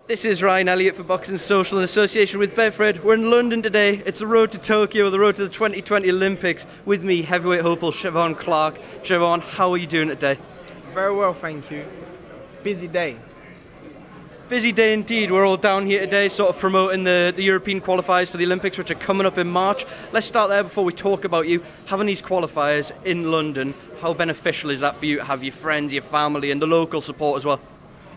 This is Ryan Elliott for Boxing Social in association with Bedford. We're in London today. It's the road to Tokyo, the road to the 2020 Olympics. With me, heavyweight hopeful Cheavon Clarke. Cheavon, how are you doing today? Very well, thank you. Busy day. Busy day indeed. We're all down here today sort of promoting the European qualifiers for the Olympics, which are coming up in March. Let's start there before we talk about you. Having these qualifiers in London, how beneficial is that for you to have your friends, your family and the local support as well?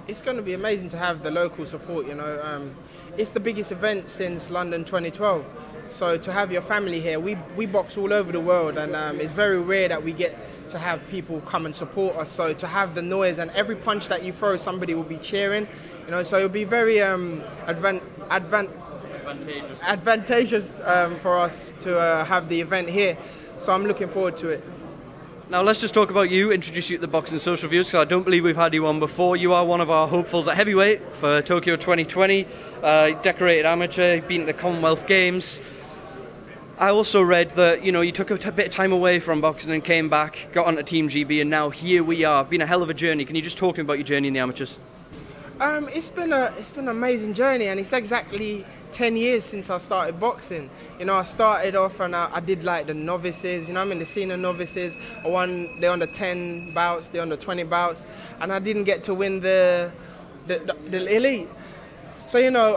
It's going to be amazing to have the local support, you know. It's the biggest event since London 2012. So to have your family here, we box all over the world, and it's very rare that we get to have people come and support us. So to have the noise and every punch that you throw, somebody will be cheering, you know. So it'll be very advantageous for us to have the event here. So I'm looking forward to it. Now let's just talk about you, introduce you to the Boxing Social viewers, because I don't believe we've had you on before. You are one of our hopefuls at heavyweight for Tokyo 2020, decorated amateur, been at the Commonwealth Games. I also read that, you know, you took a bit of time away from boxing and came back, got onto Team GB, and now here we are. Been a hell of a journey. Can you just talk about your journey in the amateurs? It's been an amazing journey, and it's exactly 10 years since I started boxing. You know, I started off and I did like the novices, you know, I'm in the senior novices. I won the under 10 bouts, the under 20 bouts, and I didn't get to win the elite. So, you know,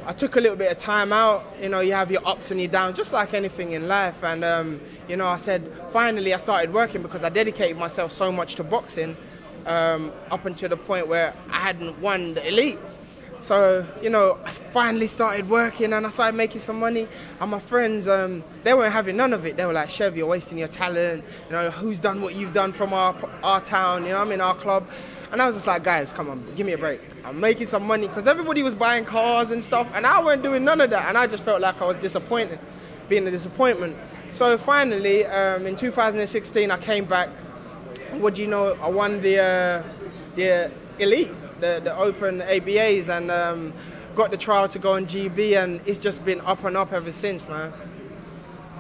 I took a little bit of time out. You know, you have your ups and your downs, just like anything in life. And, you know, I said, finally I started working because I dedicated myself so much to boxing up until the point where I hadn't won the elite. So, you know, I finally started working and I started making some money. And my friends, they weren't having none of it. They were like, Chev, you're wasting your talent. You know, who's done what you've done from our town, you know, I'm in our club. And I was just like, guys, come on, give me a break. I'm making some money, because everybody was buying cars and stuff, and I weren't doing none of that. And I just felt like I was disappointed, being a disappointment. So finally, in 2016, I came back. What do you know? I won the elite. The open ABAs, and got the trial to go on GB, and it's just been up and up ever since, man.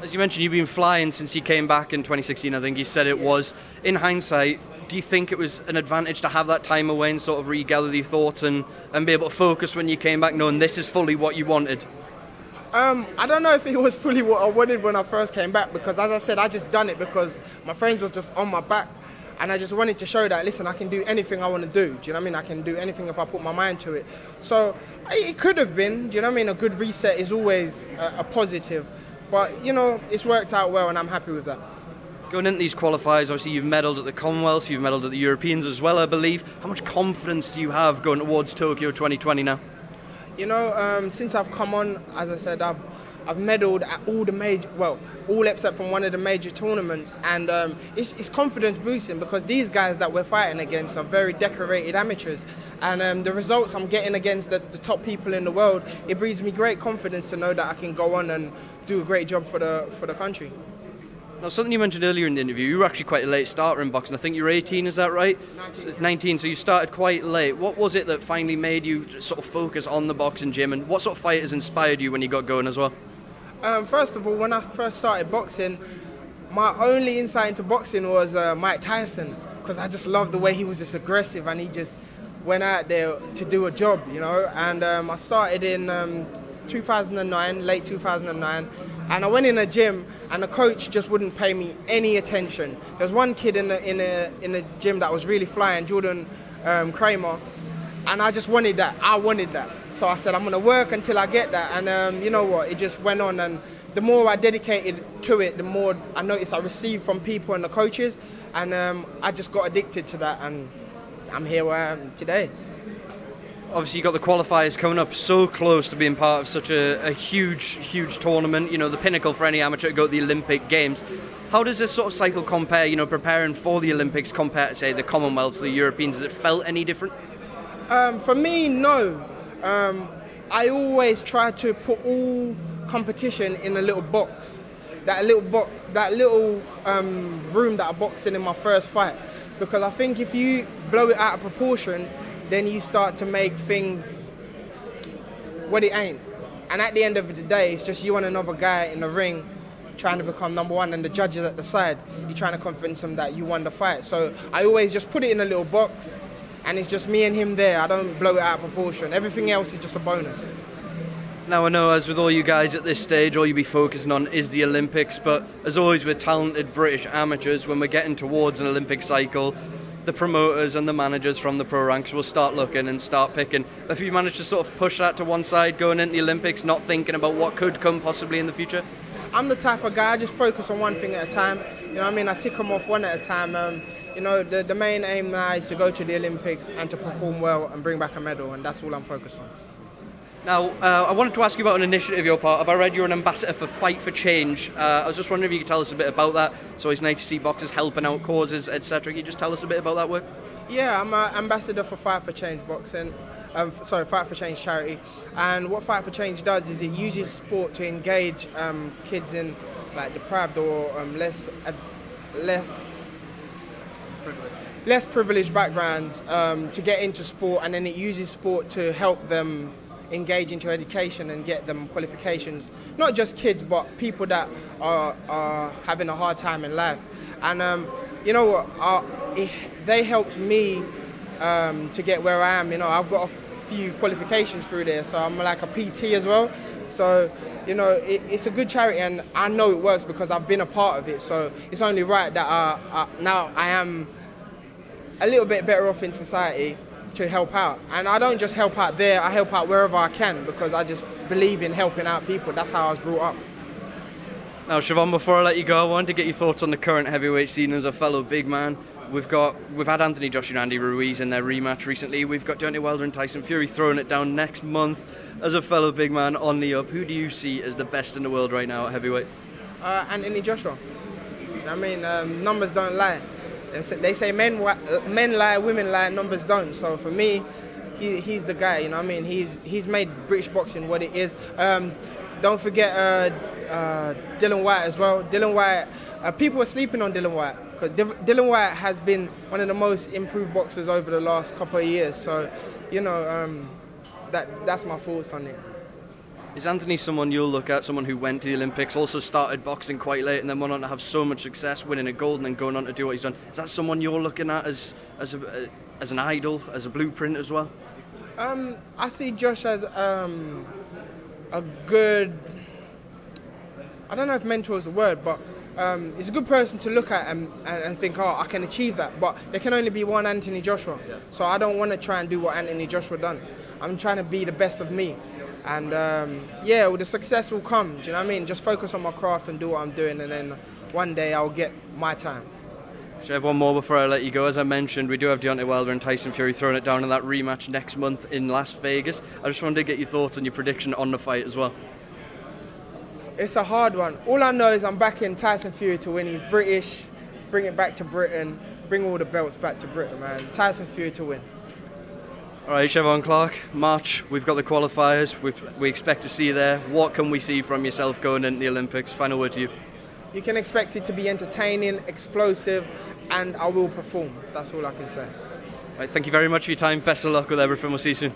As you mentioned, you've been flying since you came back in 2016, I think you said it was. In hindsight, do you think it was an advantage to have that time away and sort of regather your thoughts and be able to focus when you came back, knowing this is fully what you wanted? I don't know if it was fully what I wanted when I first came back, because as I said, I just done it because my friends was just on my back. And I just wanted to show that, listen, I can do anything I want to do. Do you know what I mean? I can do anything if I put my mind to it. So it could have been, do you know what I mean? A good reset is always a positive. But, you know, it's worked out well and I'm happy with that. Going into these qualifiers, obviously you've medalled at the Commonwealth, you've medalled at the Europeans as well, I believe. How much confidence do you have going towards Tokyo 2020 now? You know, since I've come on, as I said, I've medalled at all the major, well, all except from one of the major tournaments, and it's confidence boosting, because these guys that we're fighting against are very decorated amateurs, and the results I'm getting against the top people in the world, it breeds me great confidence to know that I can go on and do a great job for the country. Now, something you mentioned earlier in the interview, you were actually quite a late starter in boxing. I think you were 18, is that right? 19, so you started quite late. What was it that finally made you sort of focus on the boxing gym, and what sort of fighters inspired you when you got going as well? First of all, when I first started boxing, my only insight into boxing was Mike Tyson, because I just loved the way he was just aggressive and he just went out there to do a job, you know. And I started in 2009, late 2009, and I went in a gym and the coach just wouldn't pay me any attention. There was one kid in the gym that was really flying, Jordan Kramer, and I just wanted that. I wanted that. So I said, I'm going to work until I get that. And you know what? It just went on. And the more I dedicated to it, the more I noticed I received from people and the coaches. And I just got addicted to that. And I'm here where I am today. Obviously, you got the qualifiers coming up, so close to being part of such a huge tournament. You know, the pinnacle for any amateur to go to the Olympic Games. How does this sort of cycle compare, you know, preparing for the Olympics compared to, say, the Commonwealth, the Europeans? Has it felt any different? For me, no. I always try to put all competition in a little box. That little room that I boxed in my first fight. Because I think if you blow it out of proportion, then you start to make things what it ain't. And at the end of the day, it's just you and another guy in the ring trying to become number one, and the judges at the side, you're trying to convince them that you won the fight. So I always just put it in a little box, and it's just me and him there. I don't blow it out of proportion. Everything else is just a bonus. Now I know, as with all you guys at this stage, all you'll be focusing on is the Olympics, but as always with talented British amateurs, when we're getting towards an Olympic cycle, the promoters and the managers from the pro ranks will start looking and start picking. If you manage to sort of push that to one side going into the Olympics, not thinking about what could come possibly in the future? I'm the type of guy, I just focus on one thing at a time. You know what I mean? I tick them off one at a time. You know, the main aim now is to go to the Olympics and to perform well and bring back a medal, and that's all I'm focused on. Now, I wanted to ask you about an initiative you're part of. I read you're an ambassador for Fight for Change. I was just wondering if you could tell us a bit about that. So it's nice to see boxers helping out causes, etc. Can you just tell us a bit about that work? Yeah, I'm an ambassador for Fight for Change boxing. Fight for Change charity. And what Fight for Change does is it uses sport to engage kids in like deprived or less privileged backgrounds to get into sport, and then it uses sport to help them engage into education and get them qualifications. Not just kids, but people that are having a hard time in life. And you know what? They helped me to get where I am. You know, I've got a few qualifications through there, so I'm like a PT as well. So, you know, it's a good charity, and I know it works because I've been a part of it. So it's only right that now I am a little bit better off in society to help out. And I don't just help out there, I help out wherever I can, because I just believe in helping out people. That's how I was brought up. Now, Cheavon, before I let you go, I wanted to get your thoughts on the current heavyweight scene as a fellow big man. We've had Anthony Joshua and Andy Ruiz in their rematch recently. We've got Deontay Wilder and Tyson Fury throwing it down next month. As a fellow big man on the up, who do you see as the best in the world right now at heavyweight? Anthony Joshua. I mean, numbers don't lie. They say men lie, women lie, numbers don't. So for me, he's the guy. You know what I mean? He's made British boxing what it is. Don't forget Dillian Whyte as well. Dillian Whyte. People are sleeping on Dillian Whyte because Dillian Whyte has been one of the most improved boxers over the last couple of years. So, you know, that's my thoughts on it. Is Anthony someone you'll look at, someone who went to the Olympics, also started boxing quite late and then went on to have so much success, winning a gold and then going on to do what he's done? Is that someone you're looking at as an idol, as a blueprint as well? I see Josh as a good, I don't know if mentor is the word, but he's a good person to look at and think, oh, I can achieve that. But there can only be one Anthony Joshua. Yeah. So I don't want to try and do what Anthony Joshua done. I'm trying to be the best of me. And yeah, well, the success will come, do you know what I mean? Just focus on my craft and do what I'm doing, and then one day I'll get my time. Should I have one more before I let you go? As I mentioned, we do have Deontay Wilder and Tyson Fury throwing it down in that rematch next month in Las Vegas. I just wanted to get your thoughts and your prediction on the fight as well. It's a hard one. All I know is I'm backing Tyson Fury to win. He's British, bring it back to Britain, bring all the belts back to Britain, man. Tyson Fury to win. All right, Cheavon Clarke, March, we've got the qualifiers. We expect to see you there. What can we see from yourself going into the Olympics? Final word to you. You can expect it to be entertaining, explosive, and I will perform. That's all I can say. All right, thank you very much for your time. Best of luck with everything. We'll see you soon.